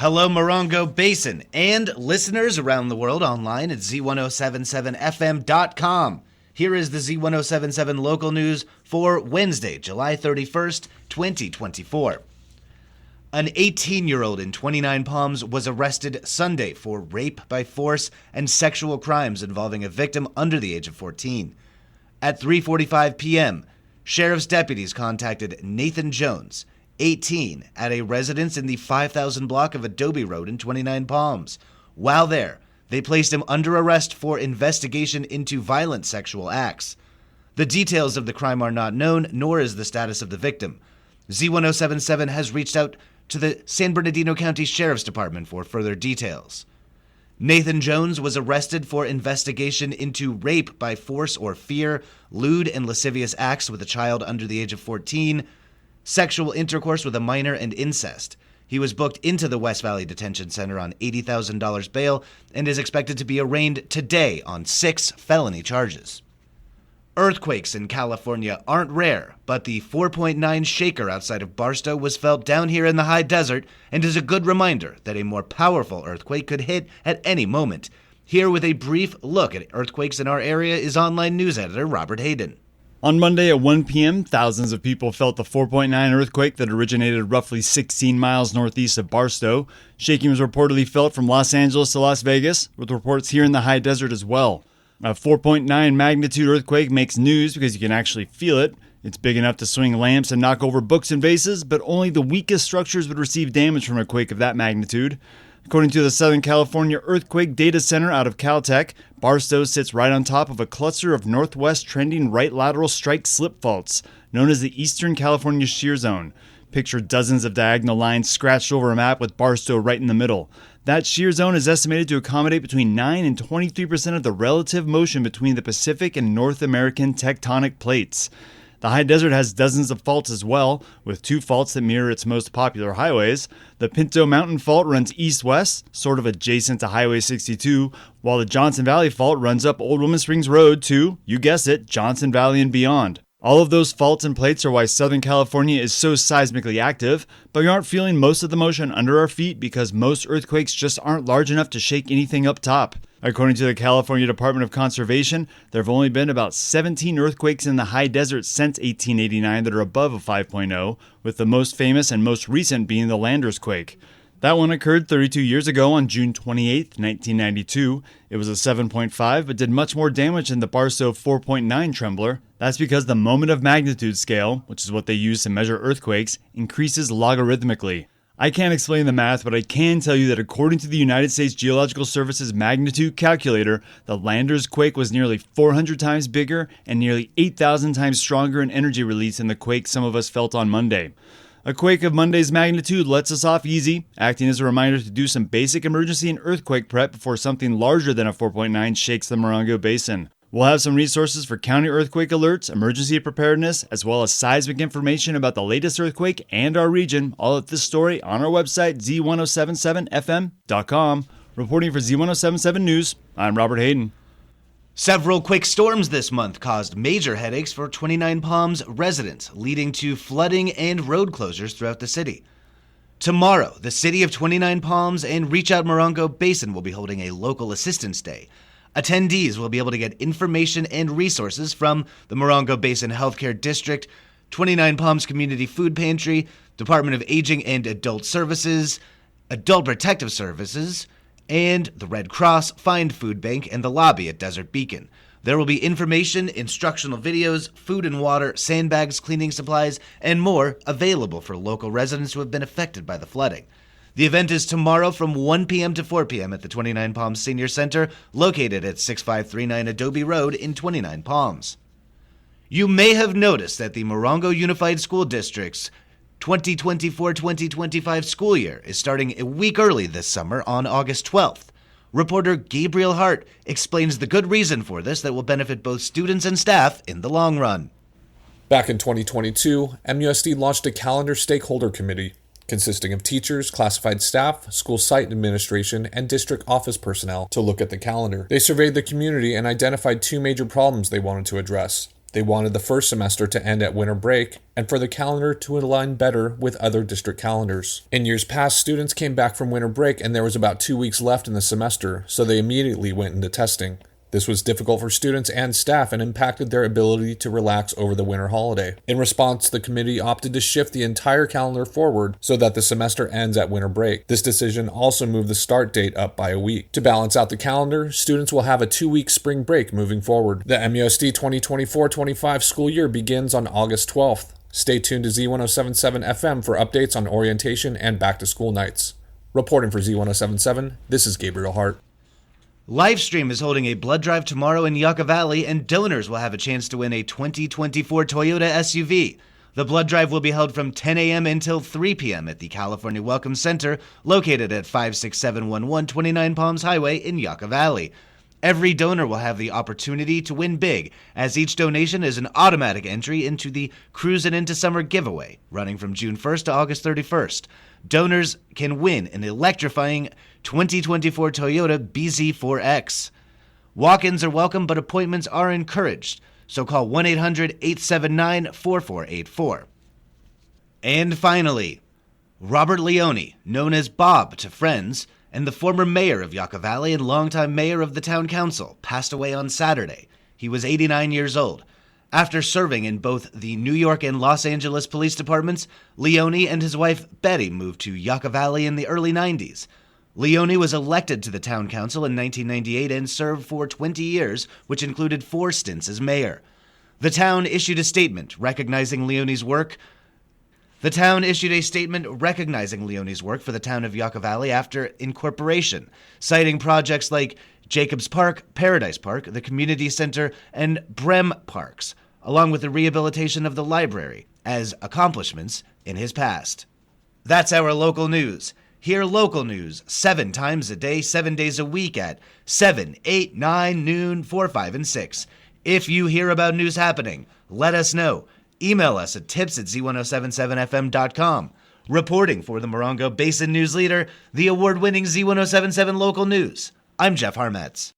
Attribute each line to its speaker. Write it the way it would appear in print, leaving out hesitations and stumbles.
Speaker 1: Hello, Morongo Basin, and listeners around the world online at Z107.7 FM.com. Here is the Z107.7 Local News for Wednesday, July 31st, 2024. An 18-year-old in 29 Palms was arrested Sunday for rape by force and sexual crimes involving a victim under the age of 14. At 3:45 p.m., sheriff's deputies contacted Nathan Jones, 18, at a residence in the 5000 block of Adobe Road in 29 Palms. While there, they placed him under arrest for investigation into violent sexual acts. The details of the crime are not known, nor is the status of the victim. Z107.7 has reached out to the San Bernardino County Sheriff's Department for further details. Nathan Jones was arrested for investigation into rape by force or fear, lewd and lascivious acts with a child under the age of 14, sexual intercourse with a minor, and incest. He was booked into the West Valley Detention Center on $80,000 bail and is expected to be arraigned today on 6 felony charges. Earthquakes in California aren't rare, but the 4.9 shaker outside of Barstow was felt down here in the high desert and is a good reminder that a more powerful earthquake could hit at any moment. Here with a brief look at earthquakes in our area is online news editor Robert Hayden.
Speaker 2: On Monday at 1 p.m., thousands of people felt the 4.9 earthquake that originated roughly 16 miles northeast of Barstow. Shaking was reportedly felt from Los Angeles to Las Vegas, with reports here in the high desert as well. A 4.9 magnitude earthquake makes news because you can actually feel it. It's big enough to swing lamps and knock over books and vases, but only the weakest structures would receive damage from a quake of that magnitude. According to the Southern California Earthquake Data Center out of Caltech, Barstow sits right on top of a cluster of northwest trending right lateral strike slip faults, known as the Eastern California Shear Zone. Picture dozens of diagonal lines scratched over a map with Barstow right in the middle. That shear zone is estimated to accommodate between 9 and 23% of the relative motion between the Pacific and North American tectonic plates. The high desert has dozens of faults as well, with 2 faults that mirror its most popular highways. The Pinto Mountain Fault runs east-west, sort of adjacent to Highway 62, while the Johnson Valley Fault runs up Old Woman Springs Road to, you guessed it, Johnson Valley and beyond. All of those faults and plates are why Southern California is so seismically active, but we aren't feeling most of the motion under our feet because most earthquakes just aren't large enough to shake anything up top. According to the California Department of Conservation, there have only been about 17 earthquakes in the high desert since 1889 that are above a 5.0, with the most famous and most recent being the Landers quake. That one occurred 32 years ago on June 28, 1992. It was a 7.5, but did much more damage than the Barstow 4.9 trembler. That's because the moment of magnitude scale, which is what they use to measure earthquakes, increases logarithmically. I can't explain the math, but I can tell you that according to the United States Geological Service's magnitude calculator, the Landers quake was nearly 400 times bigger and nearly 8,000 times stronger in energy release than the quake some of us felt on Monday. A quake of Monday's magnitude lets us off easy, acting as a reminder to do some basic emergency and earthquake prep before something larger than a 4.9 shakes the Morongo Basin. We'll have some resources for county earthquake alerts, emergency preparedness, as well as seismic information about the latest earthquake and our region, all at this story on our website, Z107.7 FM.com. Reporting for Z107.7 News, I'm Robert Hayden.
Speaker 1: Several quick storms this month caused major headaches for 29 Palms residents, leading to flooding and road closures throughout the city. Tomorrow, the city of 29 Palms and Reach Out Morongo Basin will be holding a local assistance day. Attendees will be able to get information and resources from the Morongo Basin Healthcare District, 29 Palms Community Food Pantry, Department of Aging and Adult Services, Adult Protective Services, and the Red Cross, Find Food Bank, and the lobby at Desert Beacon. There will be information, instructional videos, food and water, sandbags, cleaning supplies, and more available for local residents who have been affected by the flooding. The event is tomorrow from 1 p.m. to 4 p.m. at the 29 Palms Senior Center, located at 6539 Adobe Road in 29 Palms. You may have noticed that the Morongo Unified School District's 2024-2025 school year is starting a week early this summer on August 12th. Reporter Gabriel Hart explains the good reason for this that will benefit both students and staff in the long run.
Speaker 3: Back in 2022, MUSD launched a calendar stakeholder committee consisting of teachers, classified staff, school site administration, and district office personnel to look at the calendar. They surveyed the community and identified 2 major problems they wanted to address: They wanted the first semester to end at winter break and for the calendar to align better with other district calendars. In years past, students came back from winter break and there was about 2 weeks left in the semester, so they immediately went into testing. This was difficult for students and staff and impacted their ability to relax over the winter holiday. In response, the committee opted to shift the entire calendar forward so that the semester ends at winter break. This decision also moved the start date up by a week. To balance out the calendar, students will have a 2-week spring break moving forward. The MUSD 2024-25 school year begins on August 12th. Stay tuned to Z107.7 FM for updates on orientation and back-to-school nights. Reporting for Z107.7, this is Gabriel Hart.
Speaker 1: Livestream is holding a blood drive tomorrow in Yucca Valley, and donors will have a chance to win a 2024 Toyota SUV. The blood drive will be held from 10 a.m. until 3 p.m. at the California Welcome Center, located at 56711 29 Palms Highway in Yucca Valley. Every donor will have the opportunity to win big, as each donation is an automatic entry into the Cruisin' Into Summer giveaway, running from June 1st to August 31st. Donors can win an electrifying 2024 Toyota BZ4X. Walk-ins are welcome, but appointments are encouraged, so call 1-800-879-4484. And finally, Robert Leone, known as Bob to friends, and the former mayor of Yucca Valley and longtime mayor of the town council, passed away on Saturday. He was 89 years old. After serving in both the New York and Los Angeles police departments, Leone and his wife Betty moved to Yucca Valley in the early 90s. Leone was elected to the town council in 1998 and served for 20 years, which included 4 stints as mayor. The town issued a statement recognizing Leone's work for the town of Yucca Valley after incorporation, citing projects like Jacobs Park, Paradise Park, the Community Center, and Brem Parks, along with the rehabilitation of the library, as accomplishments in his past. That's our local news. Hear local news 7 times a day, 7 days a week at 7, 8, 9, noon, 4, 5, and 6. If you hear about news happening, let us know. Email us at tips@z1077fm.com. Reporting for the Morongo Basin News Leader, the award-winning Z107.7 Local News, I'm Jeff Harmetz.